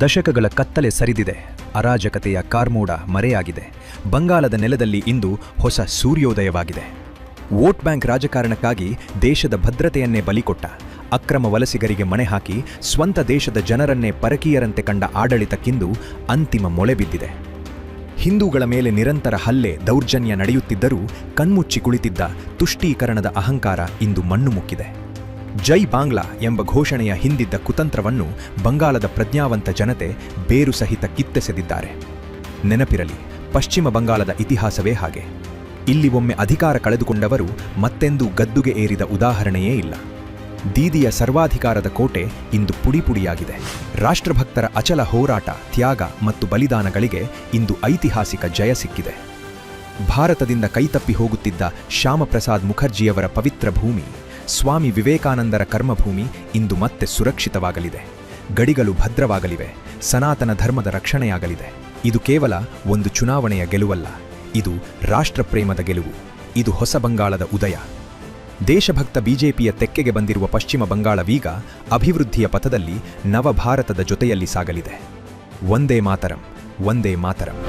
ದಶಕಗಳ ಕತ್ತಲೆ ಸರಿದಿದೆ. ಅರಾಜಕತೆಯ ಕಾರ್ಮೋಡ ಮರೆಯಾಗಿದೆ. ಬಂಗಾಲದ ನೆಲದಲ್ಲಿ ಇಂದು ಹೊಸ ಸೂರ್ಯೋದಯವಾಗಿದೆ. ವೋಟ್ ಬ್ಯಾಂಕ್ ರಾಜಕಾರಣಕ್ಕಾಗಿ ದೇಶದ ಭದ್ರತೆಯನ್ನೇ ಬಲಿಕೊಟ್ಟ, ಅಕ್ರಮ ವಲಸಿಗರಿಗೆ ಮಣೆ ಹಾಕಿ ಸ್ವಂತ ದೇಶದ ಜನರನ್ನೇ ಪರಕೀಯರಂತೆ ಕಂಡ ಆಡಳಿತಕ್ಕಿಂದು ಅಂತಿಮ ಮೊಳೆ ಬಿದ್ದಿದೆ. ಹಿಂದೂಗಳ ಮೇಲೆ ನಿರಂತರ ಹಲ್ಲೆ, ದೌರ್ಜನ್ಯ ನಡೆಯುತ್ತಿದ್ದರೂ ಕಣ್ಮುಚ್ಚಿ ಕುಳಿತಿದ್ದ ತುಷ್ಟೀಕರಣದ ಅಹಂಕಾರ ಇಂದು ಮಣ್ಣು ಮುಕ್ಕಿದೆ. ಜೈ ಬಾಂಗ್ಲಾ ಎಂಬ ಘೋಷಣೆಯ ಹಿಂದಿದ್ದ ಕುತಂತ್ರವನ್ನು ಬಂಗಾಲದ ಪ್ರಜ್ಞಾವಂತ ಜನತೆ ಬೇರು ಸಹಿತ ಕಿತ್ತೆಸೆದಿದ್ದಾರೆ. ನೆನಪಿರಲಿ, ಪಶ್ಚಿಮ ಬಂಗಾಲದ ಇತಿಹಾಸವೇ ಹಾಗೆ. ಇಲ್ಲಿ ಒಮ್ಮೆ ಅಧಿಕಾರ ಕಳೆದುಕೊಂಡವರು ಮತ್ತೆಂದೂ ಗದ್ದುಗೆ ಏರಿದ ಉದಾಹರಣೆಯೇ ಇಲ್ಲ. ದೀದಿಯ ಸರ್ವಾಧಿಕಾರದ ಕೋಟೆ ಇಂದು ಪುಡಿಪುಡಿಯಾಗಿದೆ. ರಾಷ್ಟ್ರಭಕ್ತರ ಅಚಲ ಹೋರಾಟ, ತ್ಯಾಗ ಮತ್ತು ಬಲಿದಾನಗಳಿಗೆ ಇಂದು ಐತಿಹಾಸಿಕ ಜಯ ಸಿಕ್ಕಿದೆ. ಭಾರತದಿಂದ ಕೈತಪ್ಪಿ ಹೋಗುತ್ತಿದ್ದ ಶ್ಯಾಮಪ್ರಸಾದ್ ಮುಖರ್ಜಿಯವರ ಪವಿತ್ರ ಭೂಮಿ, ಸ್ವಾಮಿ ವಿವೇಕಾನಂದರ ಕರ್ಮಭೂಮಿ ಇಂದು ಮತ್ತೆ ಸುರಕ್ಷಿತವಾಗಲಿದೆ. ಗಡಿಗಳು ಭದ್ರವಾಗಲಿವೆ. ಸನಾತನ ಧರ್ಮದ ರಕ್ಷಣೆಯಾಗಲಿದೆ. ಇದು ಕೇವಲ ಒಂದು ಚುನಾವಣೆಯ ಗೆಲುವಲ್ಲ, ಇದು ರಾಷ್ಟ್ರಪ್ರೇಮದ ಗೆಲುವು. ಇದು ಹೊಸ ಬಂಗಾಳದ ಉದಯ. ದೇಶಭಕ್ತ ಬಿಜೆಪಿಯ ತೆಕ್ಕೆಗೆ ಬಂದಿರುವ ಪಶ್ಚಿಮ ಬಂಗಾಳವೀಗ ಅಭಿವೃದ್ಧಿಯ ಪಥದಲ್ಲಿ ನವಭಾರತದ ಜೊತೆಯಲ್ಲಿ ಸಾಗಲಿದೆ. ವಂದೇ ಮಾತರಂ, ವಂದೇ ಮಾತರಂ.